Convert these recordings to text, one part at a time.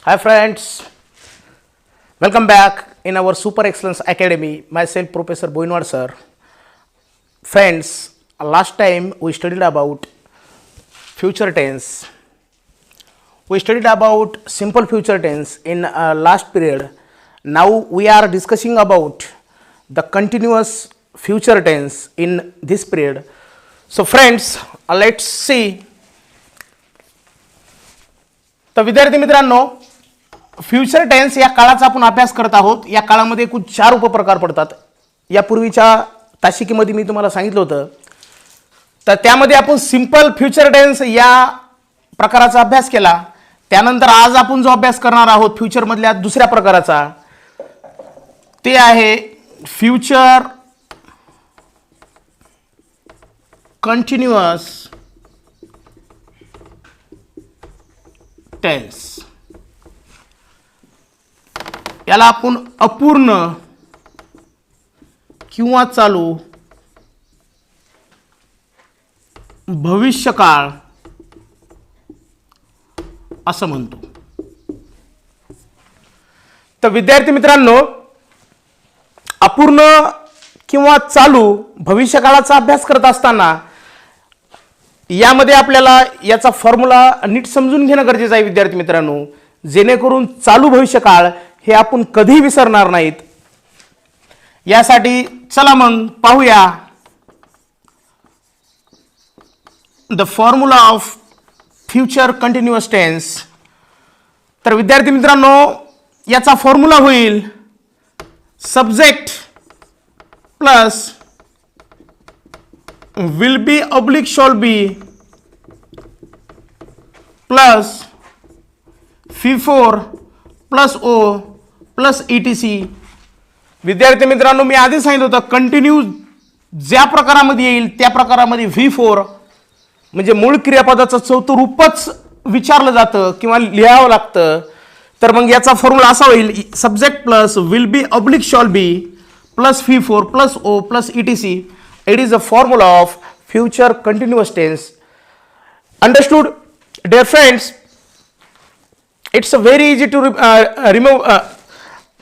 Hi friends, welcome back in our Super Excellence Academy. Myself Professor Boinwad sir. Friends, last time we studied about future tense. We studied about simple future tense in last period. Now we are discussing about the continuous future tense in this period. So friends, let's see. तर विद्यार्थी मित्रांनो, future tense या काळाचा आपण अभ्यास करत आहोत. या काळामध्ये एकूण 4 उपप्रकार पडतात. यापूर्वीच्या तासिकेमध्ये मी तुम्हाला सांगितलं होतं. तर त्यामध्ये आपण सिंपल फ्युचर टेन्स या प्रकाराचा अभ्यास केला. त्यानंतर आज आपण जो अभ्यास करणार आहोत फ्युचर मधल्या दुसऱ्या प्रकाराचा, ते आहे फ्युचर कंटिन्युअस टेन्स. याला आपण अपूर्ण किंवा चालू भविष्यकाळ असं म्हणतो. तर विद्यार्थी मित्रांनो, अपूर्ण किंवा चालू भविष्यकाळाचा अभ्यास करत असताना यामध्ये आपल्याला याचा फॉर्म्युला नीट समजून घेणं गरजेचं आहे विद्यार्थी मित्रांनो, जेणेकरून चालू भविष्यकाळ हे आपण कधी विसरणार नाहीत. यासाठी चला मग पाहूया the formula of future continuous tense. तर विद्यार्थी मित्रांनो, याचा फॉर्म्युला होईल subject plus will be oblique shall be plus FIFOR plus O plus ETC. विद्यार्थी मित्रांनो, मी आधी सांगितलं होतं कंटिन्यू ज्या प्रकारामध्ये येईल त्या प्रकारामध्ये FIFOR म्हणजे मूळ क्रियापदाचं चौथं रूपच विचारलं जातं किंवा लिहावं लागतं. तर मग याचा फॉर्म्युला असा होईल subject plus will be oblique shall be plus FIFOR plus O plus ETC. It is a formula of future continuous tense. Understood dear friends? It's a very easy to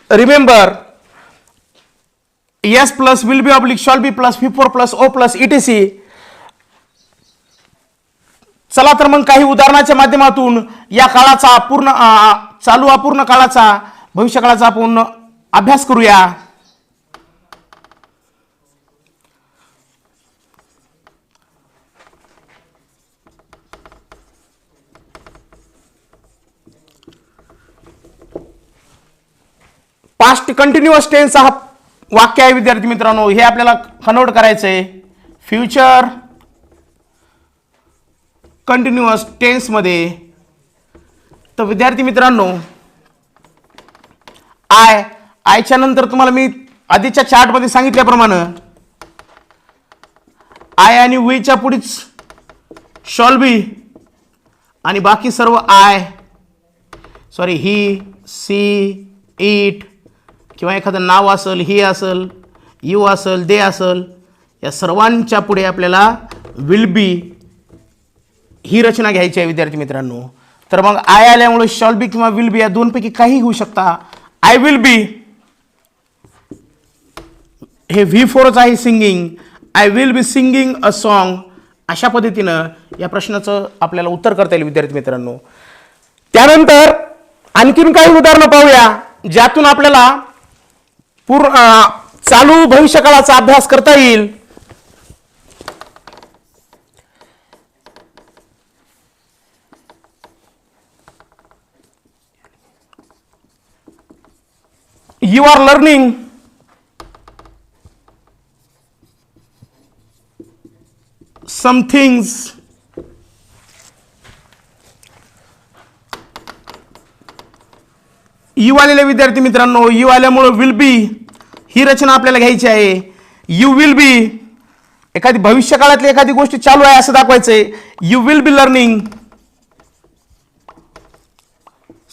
remember. Yes plus will be oblique shall be plus FIFOR plus O plus ETC. चला तर मग काही उदाहरणाच्या माध्यमातून या काळाचा पूर्ण चालू अपूर्ण काळाचा भविष्यकाळाचा आपण अभ्यास करूया. पास्ट कंटिन्युअस टेन्स हा वाक्य आहे विद्यार्थी मित्रांनो. हे आपल्याला कन्वर्ट करायचं आहे फ्युचर कंटिन्युअस टेन्स मध्ये. तर विद्यार्थी मित्रांनो, आयच्या नंतर तुम्हाला मी आधीच्या चार्ट मध्ये सांगितल्याप्रमाणे आय आणि वीच्या पुढेच शॉल बी आणि बाकी सर्व ही सी इट किंवा एखादं नाव असेल, ही असेल, यू असेल, दे असेल, या सर्वांच्या पुढे आपल्याला विल बी ही रचना घ्यायची आहे विद्यार्थी मित्रांनो. तर मग आय आल्यामुळे शॉल बी किंवा विल बी या दोनपैकी काही होऊ शकता. आय विल बी हे FIFORच आहे singing. I will be singing a song. अशा पद्धतीनं या प्रश्नाचं आपल्याला उत्तर करता येईल विद्यार्थी मित्रांनो. त्यानंतर आणखीन काही उदाहरणं पाहूया ज्यातून आपल्याला पूर्ण चालू भविष्यकाळाचा अभ्यास करता येईल. You are learning some things. यू आलेले विद्यार्थी मित्रांनो, यू आल्यामुळे विल बी ही रचना आपल्याला घ्यायची आहे. यू विल बी एखादी भविष्यकाळातली एखादी गोष्ट चालू आहे असं दाखवायचंय. You will be learning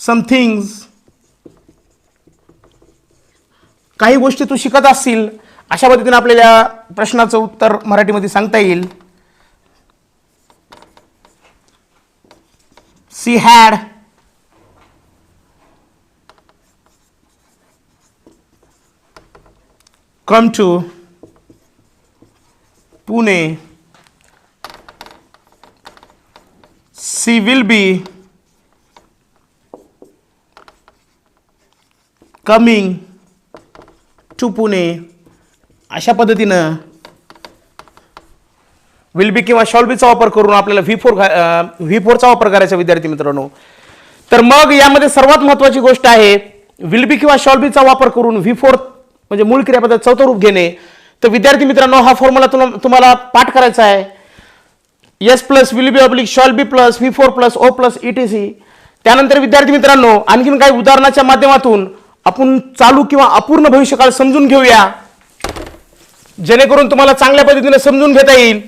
some things. काही गोष्टी तू शिकत असतील अशा पद्धतीने आपल्याला प्रश्नाचं उत्तर मराठीमध्ये सांगता येईल. She had come to Pune. She will be coming to Pune. अशा पद्धतीनं विल बी किंवा शॉल बीचा वापर करून आपल्याला V4चा वापर करायचा विद्यार्थी मित्रांनो. तर मग यामध्ये सर्वात महत्त्वाची गोष्ट आहे विल बी किंवा शॉल बीचा वापर करून V4 म्हणजे मूळ क्रियापदात चौथं रूप घेणे. तर विद्यार्थी मित्रांनो हा फॉर्म्युला तुम्हाला पाठ करायचा आहे. S plus will be oblique shall be plus V4 plus O plus ETC. त्यानंतर विद्यार्थी मित्रांनो आणखीन काही उदाहरणाच्या माध्यमातून आपण चालू किंवा अपूर्ण भविष्यकाळ समजून घेऊया जेणेकरून तुम्हाला चांगल्या पद्धतीने समजून घेता येईल.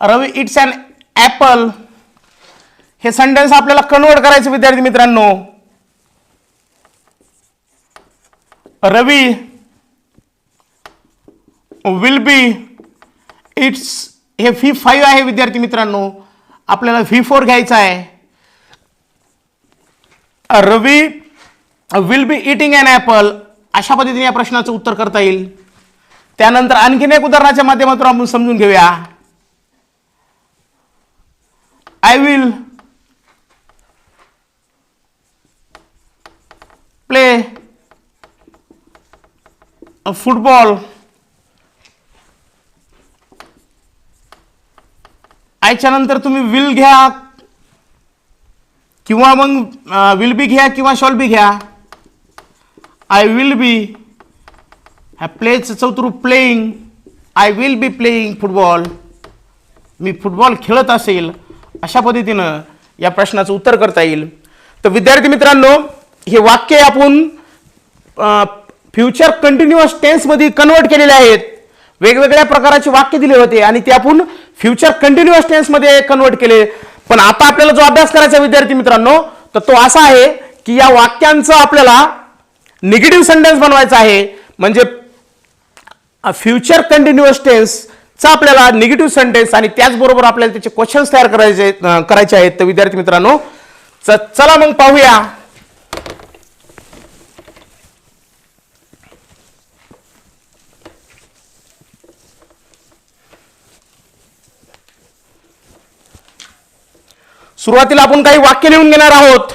रवी इट्स अन ऍपल हे सेंटेन्स आपल्याला कन्वर्ट करायचं विद्यार्थी मित्रांनो. रवी विल बी इट्स हे V5 आहे विद्यार्थी मित्रांनो. आपल्याला V4 घ्यायचा आहे. Ravi will be eating an apple अशा पद्धतीने या प्रश्नाचं उत्तर करता येईल. त्यानंतर आणखीन एक उदाहरणाच्या माध्यमातून आपण समजून घेऊया. I will play a football. आयच्या नंतर तुम्ही विल घ्या किंवा मग विल बी घ्या किंवा शॉल बी घ्या. आय विल बी ह्या प्लेचं चौथं रूप playing. I will be playing football. Me football खेळत असेल अशा पद्धतीनं या प्रश्नाचं उत्तर करता येईल. तर विद्यार्थी मित्रांनो हे वाक्य आपण फ्युचर कंटिन्युअस टेन्स मध्ये कन्वर्ट केलेले आहेत. वेगवेगळ्या प्रकारचे वाक्य दिले होते आणि ते आपण फ्युचर कंटिन्युअस टेन्स मध्ये कन्वर्ट केले. पण आता आपल्याला जो अभ्यास करायचा विद्यार्थी मित्रांनो तर तो असा आहे की या वाक्यांचं आपल्याला निगेटिव्ह सेंटेन्स बनवायचा आहे. म्हणजे फ्युचर कंटिन्युअस टेन्स आपल्याला निगेटिव्ह सेंटेन्स आणि त्याचबरोबर आपल्याला त्याचे क्वेश्चन्स तयार करायचे आहेत. तर विद्यार्थी मित्रांनो चला मग पाहूया. सुरुवातीला आपण काही वाक्य लिहून घेणार आहोत.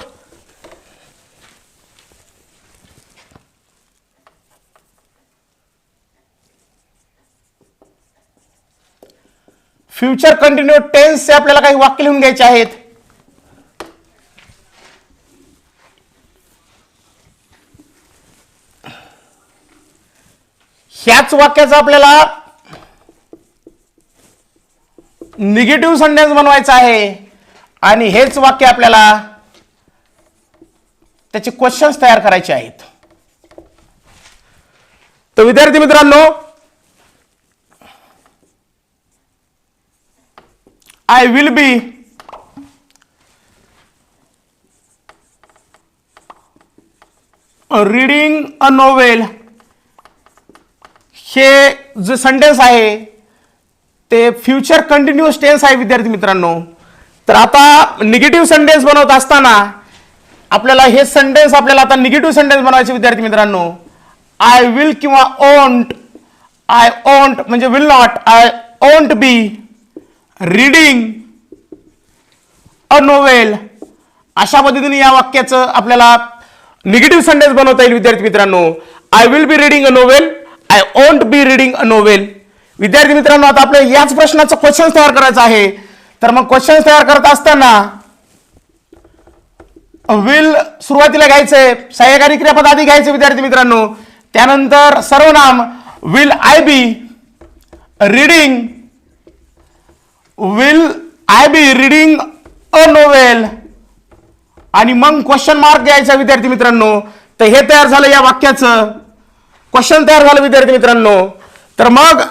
फ्युचर कंटिन्यू टेन्सचे आपल्याला काही वाक्य लिहून घ्यायचे आहेत. ह्याच वाक्याचं आपल्याला निगेटिव्ह सेंटेन्स बनवायचं आहे आणि हेच वाक्य आपल्याला त्याचे क्वेश्चन्स तयार करायचे आहेत. तर विद्यार्थी मित्रांनो I will be reading a novel. हे जे सेंटेन्स आहे ते फ्युचर कंटिन्युअस टेन्स आहे विद्यार्थी मित्रांनो. तर आता निगेटिव्ह सेंटेन्स बनवत असताना आपल्याला हे सेंटेन्स आपल्याला आता निगेटिव्ह सेंटेन्स बनवायचे विद्यार्थी मित्रांनो. आय विल किंवा ओंट. आय ओंट म्हणजे will not. I won't be reading a novel अशा पद्धतीने या वाक्याचं आपल्याला निगेटिव्ह सेंटेन्स बनवता येईल विद्यार्थी मित्रांनो. I will be reading a novel. I won't be reading a novel. विद्यार्थी मित्रांनो आता आपल्याला याच प्रश्नाचं क्वेश्चन तयार करायचं आहे. तर मग क्वेश्चन तयार करत असताना विल सुरुवातीला घ्यायचंय. सहाय्यकारी क्रियापद आधी घ्यायचे विद्यार्थी मित्रांनो. त्यानंतर सर्वनाम will I be reading. Will I be reading a novel आणि मग क्वेश्चन मार्क घ्यायचा विद्यार्थी मित्रांनो. तर हे तयार झालं या वाक्याचं क्वेश्चन तयार झालं विद्यार्थी मित्रांनो. तर मग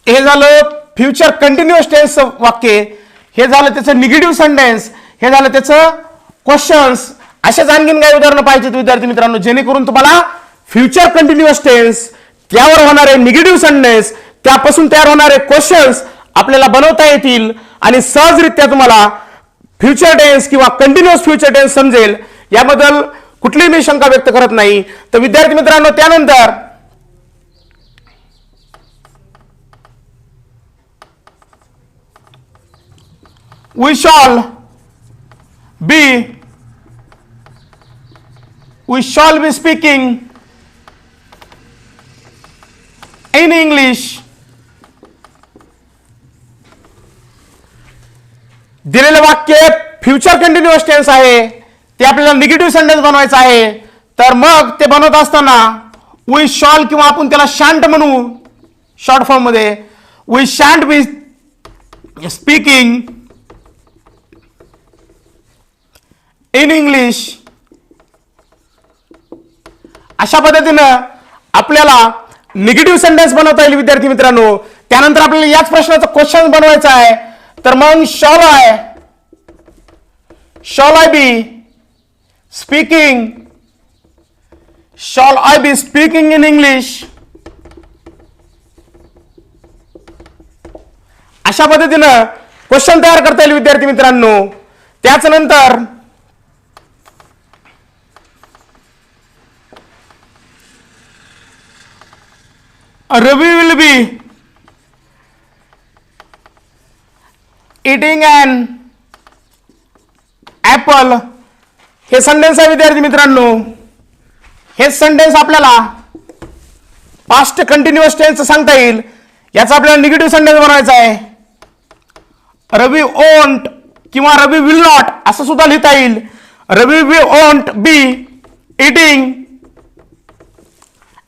हे झालं फ्युचर कंटिन्युअस टेन्स वाक्य. हे झालं त्याचं निगेटिव्ह सेंटेन्स. हे झालं त्याचं क्वेश्चन्स. अशाच आणखीन काही उदाहरणं पाहिजेत विद्यार्थी मित्रांनो जेणेकरून तुम्हाला फ्युचर कंटिन्युअस टेन्स त्यावर होणारे निगेटिव्ह सेंटेन्स त्यापासून तयार होणारे क्वेश्चन्स आपल्याला बनवता येतील आणि सहजरित्या तुम्हाला फ्युचर टेन्स किंवा कंटिन्युअस फ्युचर टेन्स समजेल, याबद्दल कुठलीही मी शंका व्यक्त करत नाही. तर विद्यार्थी मित्रांनो, त्यानंतर we shall be speaking in English. दिलेलं वाक्य फ्युचर कंटिन्युअस टेन्स आहे, ते आपल्याला निगेटिव्ह सेंटेन्स बनवायचं आहे. तर मग ते बनवत असताना वी शॉल किंवा आपण त्याला शांट म्हणू शॉर्ट फॉर्म मध्ये, we shan't be speaking in English. अशा पद्धतीनं आपल्याला निगेटिव्ह सेंटेन्स बनवता येईल विद्यार्थी मित्रांनो. त्यानंतर आपल्याला याच प्रश्नाचा क्वेश्चन बनवायचा आहे. तर मग shawl I B speaking in English. अशा पद्धतीनं क्वेश्चन तयार करता येईल विद्यार्थी मित्रांनो. त्याच नंतर Ravi will be eating an apple. हे सेंटेन्स आहे विद्यार्थी मित्रांनो. हे सेंटेन्स आपल्याला पास्ट कंटिन्युअस टेन्स सांगता येईल. याचा आपल्याला निगेटिव्ह सेंटेन्स बनवायचा आहे. रवी ओंट किंवा रवी विल नॉट असं सुद्धा लिहिता येईल. Ravi will won't be eating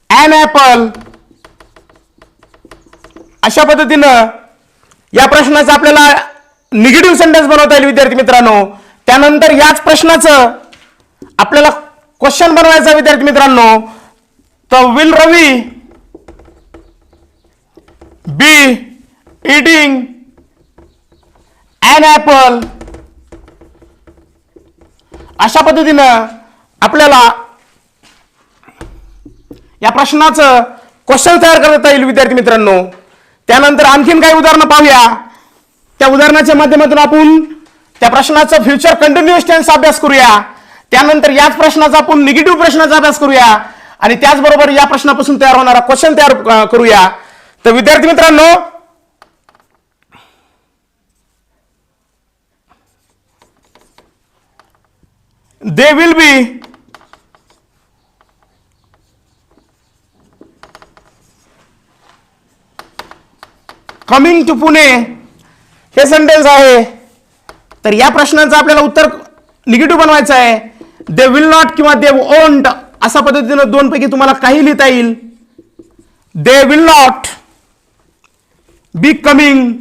an apple. अशा पद्धतीनं या प्रश्नाचा आपल्याला निगेटिव्ह सेंटेन्स बनवता येईल विद्यार्थी मित्रांनो. त्यानंतर याच प्रश्नाचं आपल्याला क्वेश्चन बनवायचं आहे विद्यार्थी मित्रांनो. तर will Ravi be eating an apple. अशा पद्धतीनं आपल्याला या प्रश्नाचं क्वेश्चन तयार करता येईल विद्यार्थी मित्रांनो. त्यानंतर आणखीन काही उदाहरणं पाहूया. त्या उदाहरणाच्या माध्यमातून आपण त्या प्रश्नाचा फ्युचर कंटिन्युअस टेन्स अभ्यास करूया. त्यानंतर याच प्रश्नाचा आपण निगेटिव्ह प्रश्नाचा अभ्यास करूया आणि त्याचबरोबर या प्रश्नापासून तयार होणारा क्वेश्चन तयार करूया. तर विद्यार्थी मित्रांनो, they will be coming to Pune हे सेंटेन्स आहे. तर या प्रश्नाचं आपल्याला उत्तर निगेटिव्ह बनवायचं आहे. दे विल नॉट किंवा दे वोंट अशा पद्धतीनं दोन पैकी तुम्हाला काही लिहिता येईल. They will not be coming,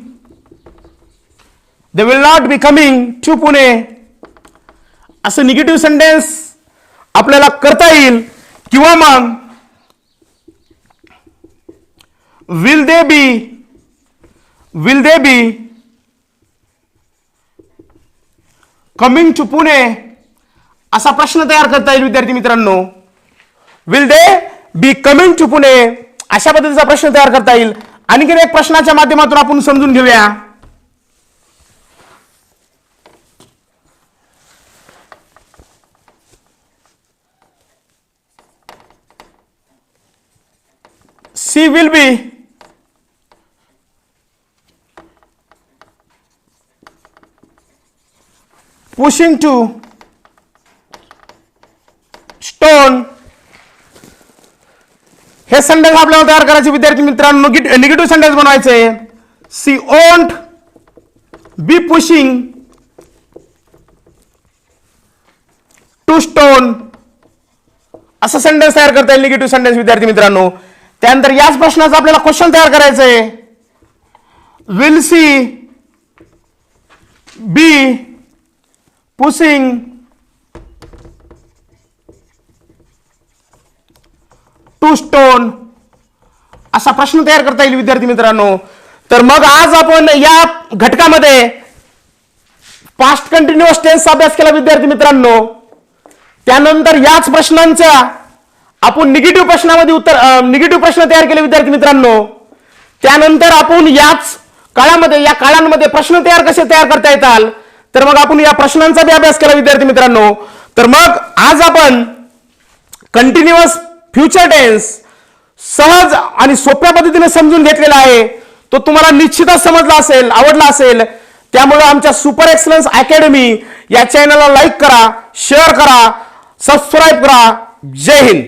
they will not be coming to Pune असं निगेटिव्ह सेंटेन्स आपल्याला करता येईल. किंवा मग will they be coming to Pune असा प्रश्न तयार करता येईल विद्यार्थी मित्रांनो. Will they be coming to Pune अशा पद्धतीचा प्रश्न तयार करता येईल. आणखीन एक प्रश्नाच्या माध्यमातून आपण समजून घेऊया. She will be pushing to stone. हे सेंटेन्स आपल्याला तयार करायचे विद्यार्थी मित्रांनो. निगेटिव्ह सेंटेन्स बनवायचे. She won't be pushing to stone असं सेंटेन्स तयार करता येईल निगेटिव्ह सेंटेन्स विद्यार्थी मित्रांनो. त्यानंतर याच प्रश्नाचा आपल्याला क्वेश्चन तयार करायचं आहे. Will she be pushing to stone असा प्रश्न तयार करता येईल विद्यार्थी मित्रांनो. तर मग आज आपण या घटकामध्ये पास्ट कंटिन्युअस टेन्स अभ्यास केला विद्यार्थी मित्रांनो. त्यानंतर याच प्रश्नांचा आपण निगेटिव्ह प्रश्न तयार केले विद्यार्थी मित्रांनो. त्यानंतर आपण याच काळामध्ये या काळांमध्ये प्रश्न कसे तयार करता येतात, तर मग आपण या प्रश्नांचा बी अभ्यास केला विद्यार्थी मित्रांनो. तर मग आज आपण कंटिन्युअस फ्युचर टेन्स सहज आणि सोप्या पद्धतीने समजून घेतलेला आहे. तो तुम्हाला निश्चितच समजला असेल, आवडला असेल. त्यामुळे आमच्या सुपर एक्सलन्स अकॅडमी या चॅनलला लाईक करा, शेअर करा, सबस्क्राईब करा. जय हिंद.